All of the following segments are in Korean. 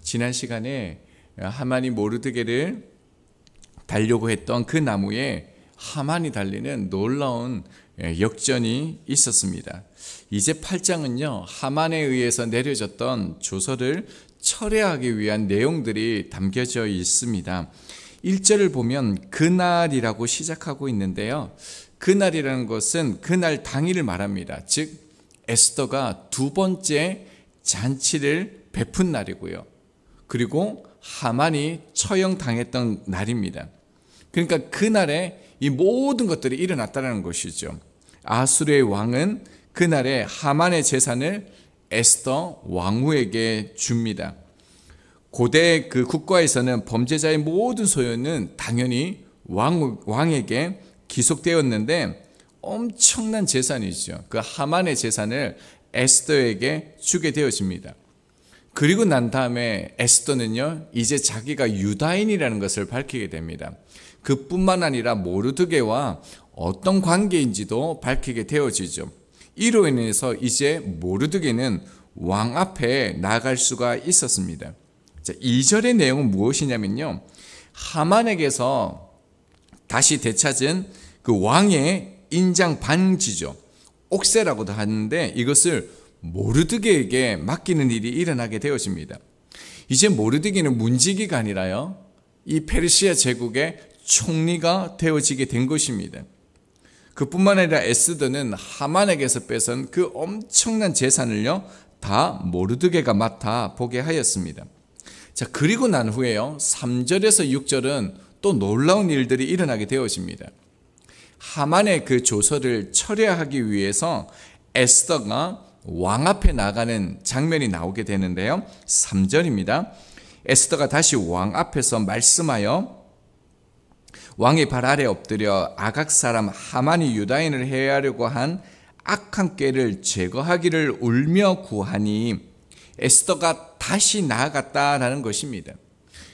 지난 시간에 하만이 모르드게를 달려고 했던 그 나무에 하만이 달리는 놀라운 역전이 있었습니다. 이제 8장은요, 하만에 의해서 내려졌던 조서를 철회하기 위한 내용들이 담겨져 있습니다. 1절을 보면 그날이라고 시작하고 있는데요. 그날이라는 것은 그날 당일을 말합니다. 즉 에스더가 두 번째 잔치를 베푼 날이고요. 그리고 하만이 처형당했던 날입니다. 그러니까 그날에 이 모든 것들이 일어났다는 것이죠. 아수르의 왕은 그날에 하만의 재산을 에스더 왕후에게 줍니다. 고대 그 국가에서는 범죄자의 모든 소유는 당연히 왕에게 기속되었는데 엄청난 재산이죠. 그 하만의 재산을 에스더에게 주게 되어집니다. 그리고 난 다음에 에스더는요, 이제 자기가 유다인이라는 것을 밝히게 됩니다. 그뿐만 아니라 모르드게와 어떤 관계인지도 밝히게 되어지죠. 이로 인해서 이제 모르드게는 왕 앞에 나갈 수가 있었습니다. 자, 2절의 내용은 무엇이냐면요, 하만에게서 다시 되찾은 그 왕의 인장 반지죠. 옥새라고도 하는데 이것을 모르드게에게 맡기는 일이 일어나게 되어집니다. 이제 모르드게는 문지기가 아니라요, 이 페르시아 제국의 총리가 되어지게 된 것입니다. 그뿐만 아니라 에스더는 하만에게서 뺏은 그 엄청난 재산을요, 다 모르드게가 맡아 보게 하였습니다. 자, 그리고 난 후에요, 3절에서 6절은 또 놀라운 일들이 일어나게 되어집니다. 하만의 그 조서를 철회하기 위해서 에스더가 왕 앞에 나가는 장면이 나오게 되는데요. 3절입니다. 에스더가 다시 왕 앞에서 말씀하여 왕의 발 아래 엎드려 아각 사람 하만이 유다인을 해하려고 한 악한 꾀를 제거하기를 울며 구하니 에스더가 다시 나아갔다라는 것입니다.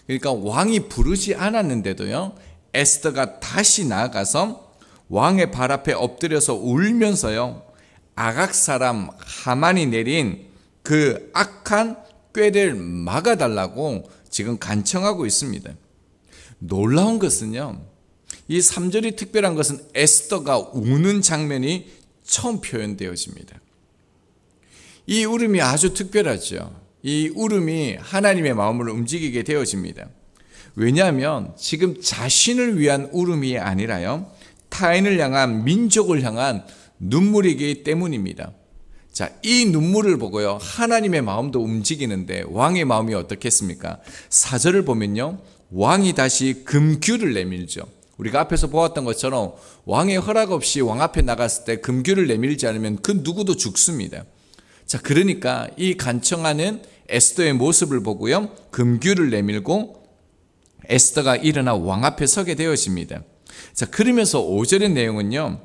그러니까 왕이 부르지 않았는데도요, 에스더가 다시 나아가서 왕의 발 앞에 엎드려서 울면서요, 아각 사람 하만이 내린 그 악한 꾀를 막아달라고 지금 간청하고 있습니다. 놀라운 것은요, 이 3절이 특별한 것은 에스더가 우는 장면이 처음 표현되어집니다. 이 울음이 아주 특별하죠. 이 울음이 하나님의 마음을 움직이게 되어집니다. 왜냐하면 지금 자신을 위한 울음이 아니라요, 타인을 향한, 민족을 향한 눈물이기 때문입니다. 자, 이 눈물을 보고요, 하나님의 마음도 움직이는데 왕의 마음이 어떻겠습니까? 4절을 보면요, 왕이 다시 금규를 내밀죠. 우리가 앞에서 보았던 것처럼 왕의 허락 없이 왕 앞에 나갔을 때 금규를 내밀지 않으면 그 누구도 죽습니다. 자, 그러니까 이 간청하는 에스더의 모습을 보고요, 금규를 내밀고 에스더가 일어나 왕 앞에 서게 되어집니다. 자, 그러면서 5절의 내용은요,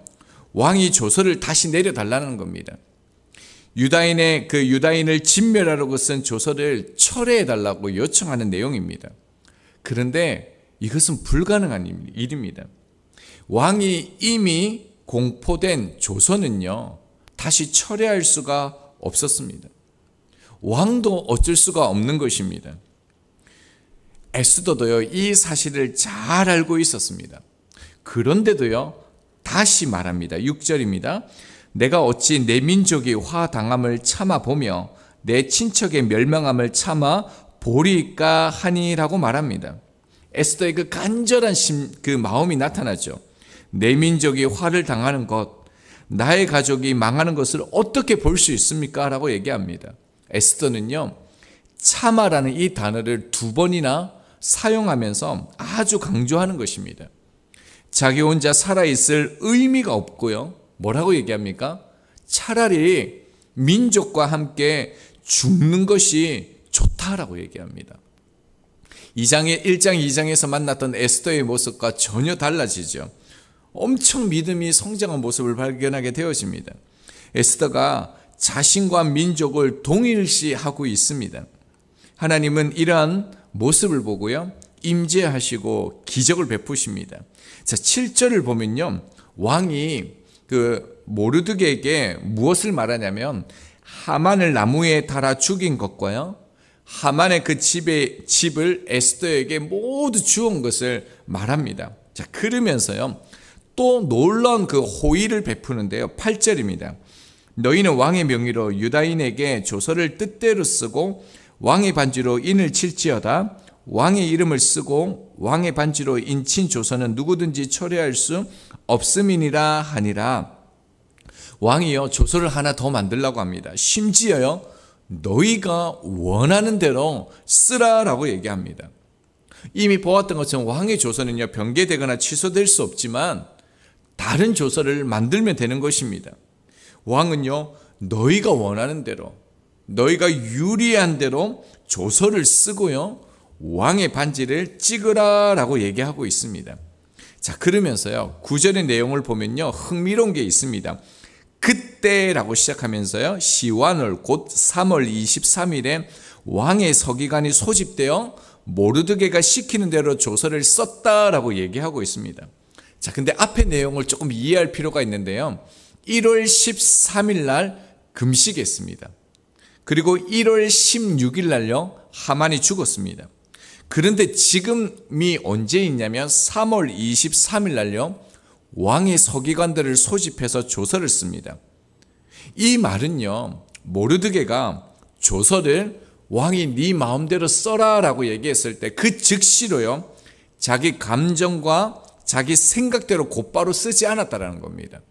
왕이 조서를 다시 내려달라는 겁니다. 유다인을 진멸하려고 쓴 조서를 철회해달라고 요청하는 내용입니다. 그런데 이것은 불가능한 일입니다. 왕이 이미 공포된 조서는요, 다시 철회할 수가 없었습니다. 왕도 어쩔 수가 없는 것입니다. 에스더도요, 이 사실을 잘 알고 있었습니다. 그런데도요, 다시 말합니다. 6절입니다. 내가 어찌 내 민족이 화당함을 참아보며 내 친척의 멸망함을 참아 보리까 하니라고 말합니다. 에스더의 그 간절한 그 마음이 나타나죠. 내 민족이 화를 당하는 것, 나의 가족이 망하는 것을 어떻게 볼 수 있습니까? 라고 얘기합니다. 에스더는요, 참아라는 이 단어를 2번이나 사용하면서 아주 강조하는 것입니다. 자기 혼자 살아있을 의미가 없고요, 뭐라고 얘기합니까? 차라리 민족과 함께 죽는 것이 좋다라고 얘기합니다. 1장 2장에서 만났던 에스더의 모습과 전혀 달라지죠. 엄청 믿음이 성장한 모습을 발견하게 되어집니다. 에스더가 자신과 민족을 동일시하고 있습니다. 하나님은 이러한 모습을 보고요, 임재하시고 기적을 베푸십니다. 자, 7절을 보면요, 왕이 그 모르드게에게 무엇을 말하냐면 하만을 나무에 달아 죽인 것과요, 하만의 그 집을 에스더에게 모두 주온 것을 말합니다. 자, 그러면서요, 또 놀라운 그 호의를 베푸는데요. 8절입니다. 너희는 왕의 명의로 유다인에게 조서를 뜻대로 쓰고 왕의 반지로 인을 칠지어다. 왕의 이름을 쓰고 왕의 반지로 인친 조서는 누구든지 철회할 수 없음이니라 하니라. 왕이요, 조서를 하나 더 만들라고 합니다. 심지어요, 너희가 원하는 대로 쓰라라고 얘기합니다. 이미 보았던 것처럼 왕의 조서는요, 변개되거나 취소될 수 없지만 다른 조서를 만들면 되는 것입니다. 왕은요, 너희가 원하는 대로, 너희가 유리한 대로 조서를 쓰고요, 왕의 반지를 찍으라라고 얘기하고 있습니다. 자, 그러면서요, 9절의 내용을 보면요, 흥미로운 게 있습니다. 그때라고 시작하면서요, 시완월 곧 3월 23일에 왕의 서기관이 소집되어 모르드게가 시키는 대로 조서를 썼다라고 얘기하고 있습니다. 자, 근데 앞의 내용을 조금 이해할 필요가 있는데요. 1월 13일 날 금식했습니다. 그리고 1월 16일 날요, 하만이 죽었습니다. 그런데 지금이 언제 있냐면 3월 23일 날요, 왕의 서기관들을 소집해서 조서를 씁니다. 이 말은요, 모르드게가 조서를 왕이 네 마음대로 써라라고 얘기했을 때 그 즉시로요, 자기 감정과 자기 생각대로 곧바로 쓰지 않았다라는 겁니다.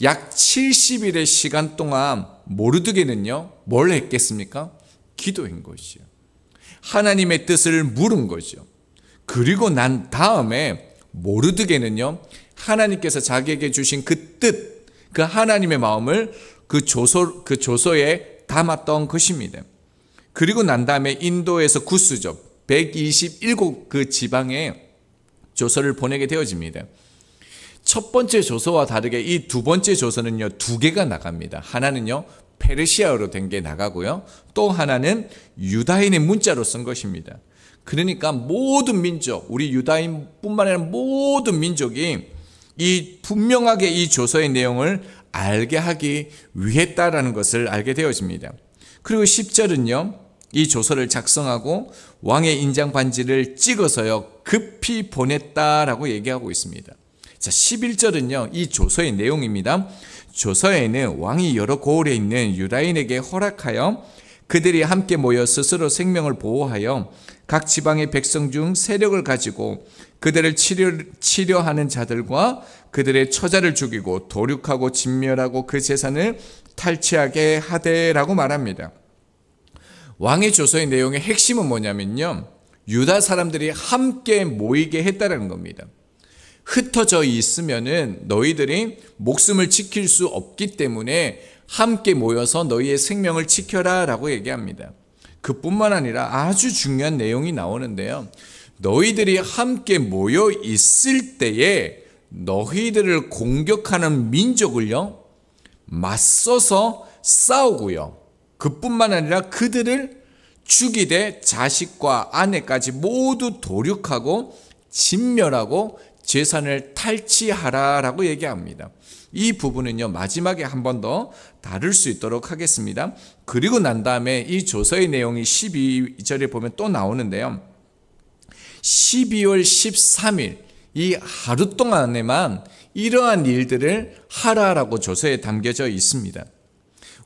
약 70일의 시간 동안 모르드게는요, 뭘 했겠습니까? 기도한 것이죠. 하나님의 뜻을 물은 거죠. 그리고 난 다음에 모르드게는요, 하나님께서 자기에게 주신 그 뜻, 그 하나님의 마음을 그 조서에 담았던 것입니다. 그리고 난 다음에 인도에서 구스죠. 127 그 지방에 조서를 보내게 되어집니다. 첫 번째 조서와 다르게 이 두 번째 조서는요, 두 개가 나갑니다. 하나는요, 페르시아어로 된 게 나가고요, 또 하나는 유다인의 문자로 쓴 것입니다. 그러니까 모든 민족, 우리 유다인뿐만 아니라 모든 민족이 이 분명하게 이 조서의 내용을 알게 하기 위했다라는 것을 알게 되어집니다. 그리고 10절은요, 이 조서를 작성하고 왕의 인장 반지를 찍어서요, 급히 보냈다라고 얘기하고 있습니다. 자, 11절은요, 이 조서의 내용입니다. 조서에는 왕이 여러 고을에 있는 유다인에게 허락하여 그들이 함께 모여 스스로 생명을 보호하여 각 지방의 백성 중 세력을 가지고 그들을 치려하는 자들과 그들의 처자를 죽이고 도륙하고 진멸하고 그 재산을 탈취하게 하되라고 말합니다. 왕의 조서의 내용의 핵심은 뭐냐면요, 유다 사람들이 함께 모이게 했다는 겁니다. 흩어져 있으면은 너희들이 목숨을 지킬 수 없기 때문에 함께 모여서 너희의 생명을 지켜라 라고 얘기합니다. 그뿐만 아니라 아주 중요한 내용이 나오는데요, 너희들이 함께 모여 있을 때에 너희들을 공격하는 민족을요, 맞서서 싸우고요, 그뿐만 아니라 그들을 죽이되 자식과 아내까지 모두 도륙하고 진멸하고 재산을 탈취하라라고 얘기합니다. 이 부분은요, 마지막에 한 번 더 다룰 수 있도록 하겠습니다. 그리고 난 다음에 이 조서의 내용이 12절에 보면 또 나오는데요, 12월 13일 이 하루 동안에만 이러한 일들을 하라라고 조서에 담겨져 있습니다.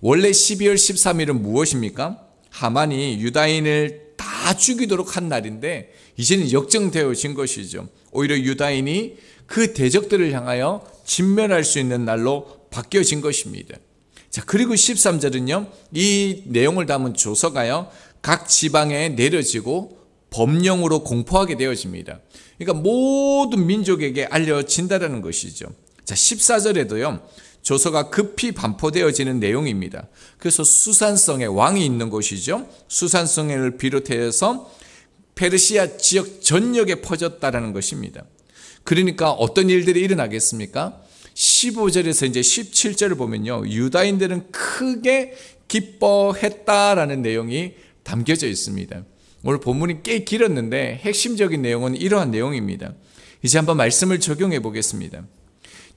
원래 12월 13일은 무엇입니까? 하만이 유다인을 다 죽이도록 한 날인데 이제는 역정되어진 것이죠. 오히려 유다인이 그 대적들을 향하여 진멸할 수 있는 날로 바뀌어진 것입니다. 자, 그리고 13절은요, 이 내용을 담은 조서가요, 각 지방에 내려지고 법령으로 공포하게 되어집니다. 그러니까 모든 민족에게 알려진다는 것이죠. 자, 14절에도요, 조서가 급히 반포되어지는 내용입니다. 그래서 수산성에 왕이 있는 곳이죠. 수산성을 비롯해서 페르시아 지역 전역에 퍼졌다라는 것입니다. 그러니까 어떤 일들이 일어나겠습니까? 15절에서 이제 17절을 보면요, 유다인들은 크게 기뻐했다라는 내용이 담겨져 있습니다. 오늘 본문이 꽤 길었는데 핵심적인 내용은 이러한 내용입니다. 이제 한번 말씀을 적용해 보겠습니다.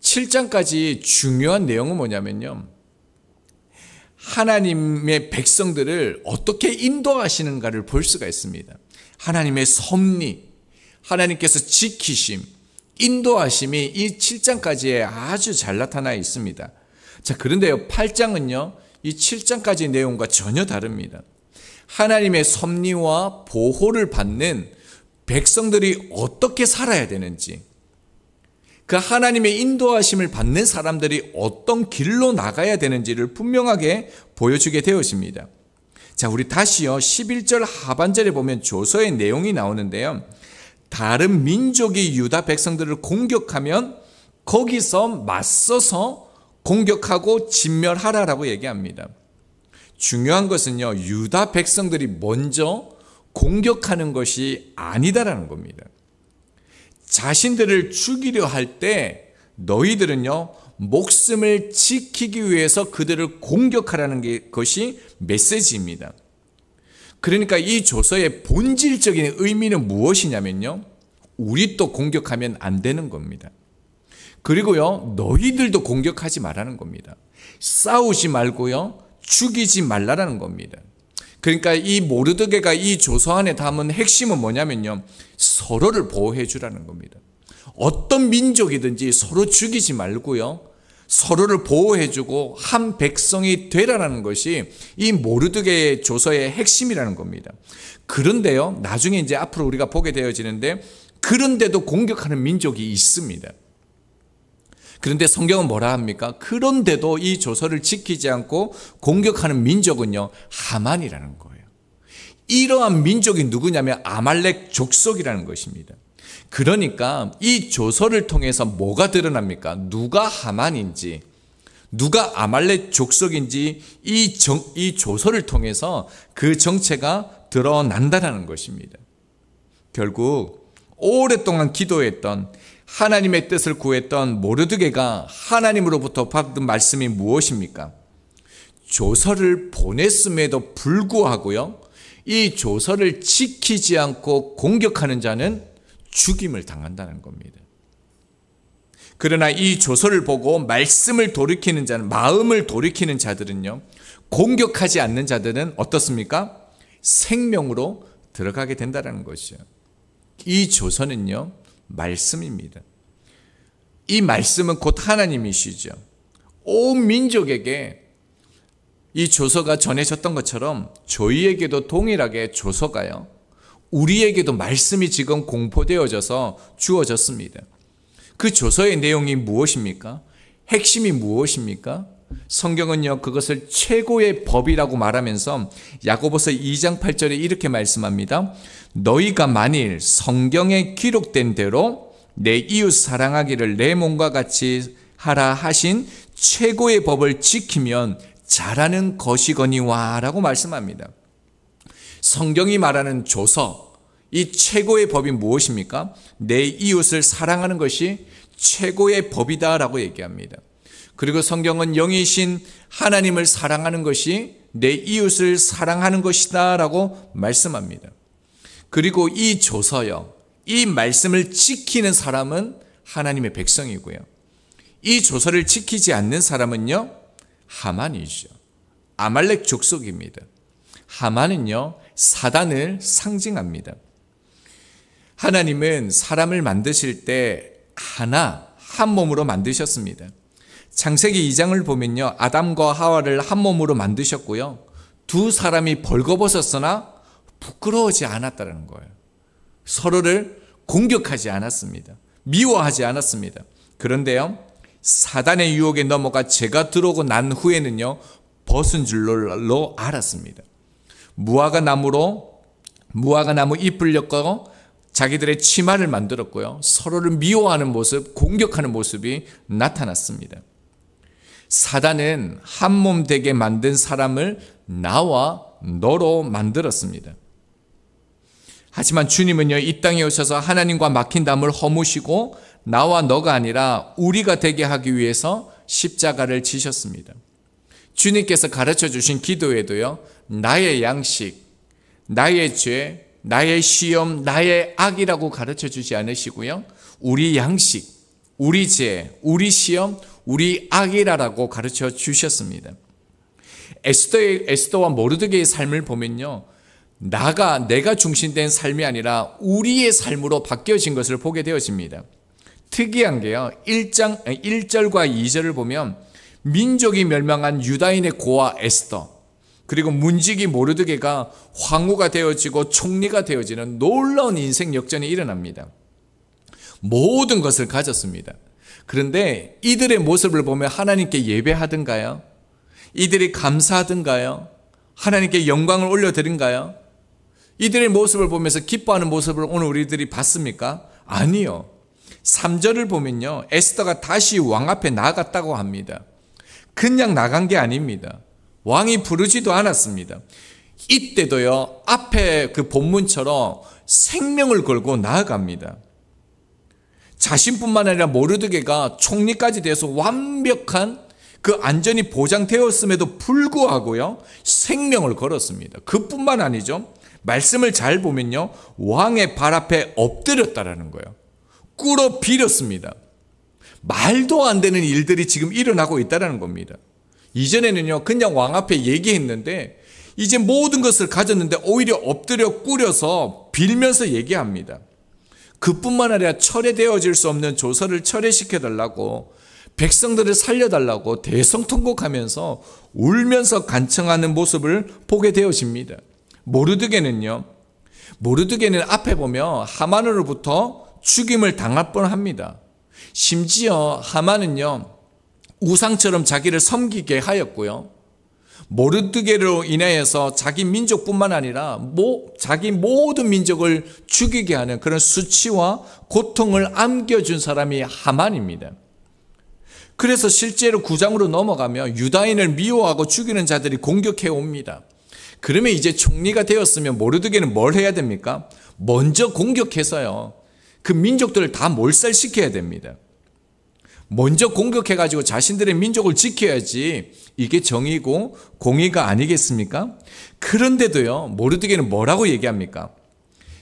7장까지 중요한 내용은 뭐냐면요, 하나님의 백성들을 어떻게 인도하시는가를 볼 수가 있습니다. 하나님의 섭리, 하나님께서 지키심, 인도하심이 이 7장까지에 아주 잘 나타나 있습니다. 자, 그런데요, 8장은요, 이 7장까지 내용과 전혀 다릅니다. 하나님의 섭리와 보호를 받는 백성들이 어떻게 살아야 되는지, 그 하나님의 인도하심을 받는 사람들이 어떤 길로 나가야 되는지를 분명하게 보여주게 되어집니다. 자, 우리 다시요, 11절 하반절에 보면 조서의 내용이 나오는데요. 다른 민족이 유다 백성들을 공격하면 거기서 맞서서 공격하고 진멸하라라고 얘기합니다. 중요한 것은요, 유다 백성들이 먼저 공격하는 것이 아니다라는 겁니다. 자신들을 죽이려 할 때 너희들은요, 목숨을 지키기 위해서 그들을 공격하라는 것이 메시지입니다. 그러니까 이 조서의 본질적인 의미는 무엇이냐면요, 우리 또 공격하면 안 되는 겁니다. 그리고요, 너희들도 공격하지 말라는 겁니다. 싸우지 말고요, 죽이지 말라는 겁니다. 그러니까 이 모르드게가 이 조서 안에 담은 핵심은 뭐냐면요, 서로를 보호해 주라는 겁니다. 어떤 민족이든지 서로 죽이지 말고요, 서로를 보호해 주고 한 백성이 되라는 것이 이 모르드게의 조서의 핵심이라는 겁니다. 그런데요, 나중에 이제 앞으로 우리가 보게 되어지는데, 그런데도 공격하는 민족이 있습니다. 그런데 성경은 뭐라 합니까? 그런데도 이 조서를 지키지 않고 공격하는 민족은요, 하만이라는 거예요. 이러한 민족이 누구냐면 아말렉 족속이라는 것입니다. 그러니까 이 조서를 통해서 뭐가 드러납니까? 누가 하만인지, 누가 아말렉 족속인지 이 조서를 통해서 그 정체가 드러난다는 것입니다. 결국 오랫동안 기도했던, 하나님의 뜻을 구했던 모르드게가 하나님으로부터 받은 말씀이 무엇입니까? 조서를 보냈음에도 불구하고요, 이 조서를 지키지 않고 공격하는 자는 죽임을 당한다는 겁니다. 그러나 이 조서를 보고 말씀을 돌이키는 자는, 마음을 돌이키는 자들은요, 공격하지 않는 자들은 어떻습니까? 생명으로 들어가게 된다는 것이죠. 이 조서는요, 말씀입니다. 이 말씀은 곧 하나님이시죠. 온 민족에게 이 조서가 전해졌던 것처럼 저희에게도 동일하게 조서가요, 우리에게도 말씀이 지금 공포되어져서 주어졌습니다. 그 조서의 내용이 무엇입니까? 핵심이 무엇입니까? 성경은요, 그것을 최고의 법이라고 말하면서 야고보서 2장 8절에 이렇게 말씀합니다. 너희가 만일 성경에 기록된 대로 내 이웃 사랑하기를 내 몸과 같이 하라 하신 최고의 법을 지키면 잘하는 것이거니와 라고 말씀합니다. 성경이 말하는 조서, 이 최고의 법이 무엇입니까? 내 이웃을 사랑하는 것이 최고의 법이다 라고 얘기합니다. 그리고 성경은 영이신 하나님을 사랑하는 것이 내 이웃을 사랑하는 것이다 라고 말씀합니다. 그리고 이 조서요, 이 말씀을 지키는 사람은 하나님의 백성이고요, 이 조서를 지키지 않는 사람은요, 하만이죠. 아말렉 족속입니다. 하만은요, 사단을 상징합니다. 하나님은 사람을 만드실 때 한 몸으로 만드셨습니다. 창세기 2장을 보면요, 아담과 하와를 한 몸으로 만드셨고요, 두 사람이 벌거벗었으나 부끄러워하지 않았다는 거예요. 서로를 공격하지 않았습니다. 미워하지 않았습니다. 그런데요, 사단의 유혹에 넘어가 죄가 들어오고 난 후에는요, 벗은 줄로 알았습니다. 무화과 나무 잎을 엮어 자기들의 치마를 만들었고요, 서로를 미워하는 모습, 공격하는 모습이 나타났습니다. 사단은 한 몸 되게 만든 사람을 나와 너로 만들었습니다. 하지만 주님은요, 이 땅에 오셔서 하나님과 막힌 담을 허무시고 나와 너가 아니라 우리가 되게 하기 위해서 십자가를 지셨습니다. 주님께서 가르쳐 주신 기도에도요, 나의 양식, 나의 죄, 나의 시험, 나의 악이라고 가르쳐 주지 않으시고요, 우리 양식, 우리 죄, 우리 시험, 우리 악이라고 가르쳐 주셨습니다. 에스더와 모르드게의 삶을 보면요, 내가 중심된 삶이 아니라 우리의 삶으로 바뀌어진 것을 보게 되어집니다. 특이한 게요, 1절과 2절을 보면 민족이 멸망한 유다인의 고아 에스더, 그리고 문지기 모르드게가 황후가 되어지고 총리가 되어지는 놀라운 인생 역전이 일어납니다. 모든 것을 가졌습니다. 그런데 이들의 모습을 보면 하나님께 예배하던가요? 이들이 감사하던가요? 하나님께 영광을 올려드린가요? 이들의 모습을 보면서 기뻐하는 모습을 오늘 우리들이 봤습니까? 아니요. 3절을 보면요, 에스더가 다시 왕 앞에 나갔다고 합니다. 그냥 나간 게 아닙니다. 왕이 부르지도 않았습니다. 이때도요, 앞에 그 본문처럼 생명을 걸고 나아갑니다. 자신뿐만 아니라 모르드게가 총리까지 돼서 완벽한 그 안전이 보장되었음에도 불구하고요, 생명을 걸었습니다. 그뿐만 아니죠. 말씀을 잘 보면요, 왕의 발 앞에 엎드렸다라는 거예요. 꿇어 빌었습니다. 말도 안 되는 일들이 지금 일어나고 있다는 겁니다. 이전에는요, 그냥 왕 앞에 얘기했는데 이제 모든 것을 가졌는데 오히려 엎드려 꿇여서 빌면서 얘기합니다. 그뿐만 아니라 철회되어질 수 없는 조서를 철회시켜달라고, 백성들을 살려달라고 대성통곡하면서 울면서 간청하는 모습을 보게 되어집니다. 모르드게는 앞에 보면 하만으로부터 죽임을 당할 뻔합니다. 심지어 하만은요, 우상처럼 자기를 섬기게 하였고요, 모르드게로 인하여서 자기 민족뿐만 아니라 자기 모든 민족을 죽이게 하는 그런 수치와 고통을 안겨준 사람이 하만입니다. 그래서 실제로 9장으로 넘어가며 유다인을 미워하고 죽이는 자들이 공격해 옵니다. 그러면 이제 총리가 되었으면 모르드게는 뭘 해야 됩니까? 먼저 공격해서요, 그 민족들을 다 몰살시켜야 됩니다. 먼저 공격해가지고 자신들의 민족을 지켜야지 이게 정의고 공의가 아니겠습니까? 그런데도요, 모르드게는 뭐라고 얘기합니까?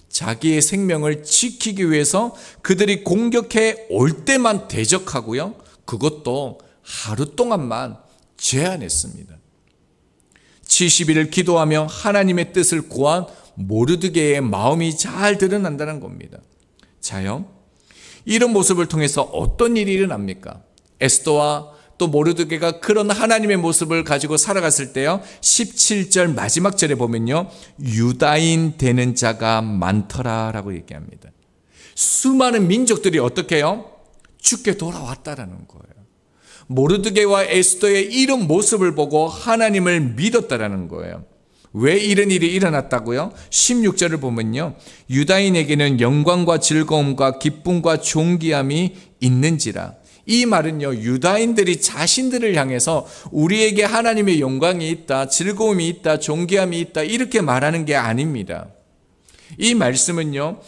자기의 생명을 지키기 위해서 그들이 공격해 올 때만 대적하고요, 그것도 하루 동안만 제한했습니다. 70일을 기도하며 하나님의 뜻을 구한 모르드게의 마음이 잘 드러난다는 겁니다. 자요, 이런 모습을 통해서 어떤 일이 일어납니까? 에스더와 또 모르드게가 그런 하나님의 모습을 가지고 살아갔을 때요, 17절 마지막 절에 보면요, 유다인 되는 자가 많더라 라고 얘기합니다. 수많은 민족들이 어떻게 해요? 죽게 돌아왔다라는 거예요. 모르드게와 에스더의 이런 모습을 보고 하나님을 믿었다라는 거예요. 왜 이런 일이 일어났다고요? 16절을 보면요, 유다인에게는 영광과 즐거움과 기쁨과 존귀함이 있는지라. 이 말은요, 유다인들이 자신들을 향해서 우리에게 하나님의 영광이 있다, 즐거움이 있다, 존귀함이 있다, 이렇게 말하는 게 아닙니다. 이 말씀은요,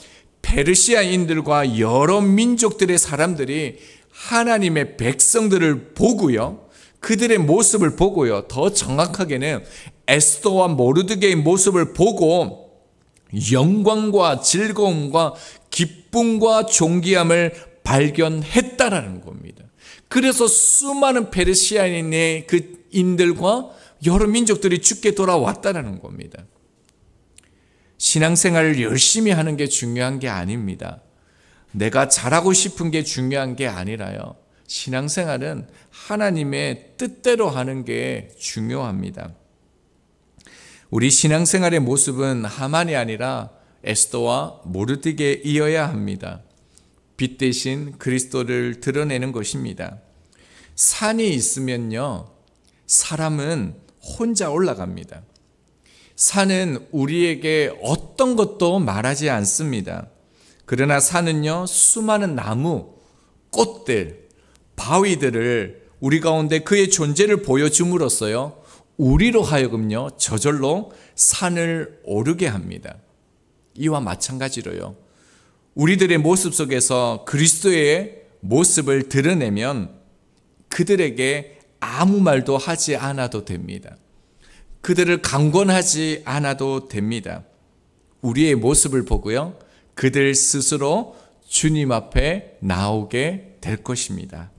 페르시아인들과 여러 민족들의 사람들이 하나님의 백성들을 보고요, 그들의 모습을 보고요, 더 정확하게는 에스더와 모르드게의 모습을 보고 영광과 즐거움과 기쁨과 존귀함을 발견했다라는 겁니다. 그래서 수많은 페르시아인의 그 인들과 여러 민족들이 죽게 돌아왔다라는 겁니다. 신앙생활을 열심히 하는 게 중요한 게 아닙니다. 내가 잘하고 싶은 게 중요한 게 아니라요, 신앙생활은 하나님의 뜻대로 하는 게 중요합니다. 우리 신앙생활의 모습은 하만이 아니라 에스더와 모르드게이어야 합니다. 빛 대신 그리스도를 드러내는 것입니다. 산이 있으면요, 사람은 혼자 올라갑니다. 산은 우리에게 어떤 것도 말하지 않습니다. 그러나 산은요, 수많은 나무, 꽃들, 바위들을 우리 가운데 그의 존재를 보여줌으로써요, 우리로 하여금요, 저절로 산을 오르게 합니다. 이와 마찬가지로요, 우리들의 모습 속에서 그리스도의 모습을 드러내면 그들에게 아무 말도 하지 않아도 됩니다. 그들을 강권하지 않아도 됩니다. 우리의 모습을 보고요, 그들 스스로 주님 앞에 나오게 될 것입니다.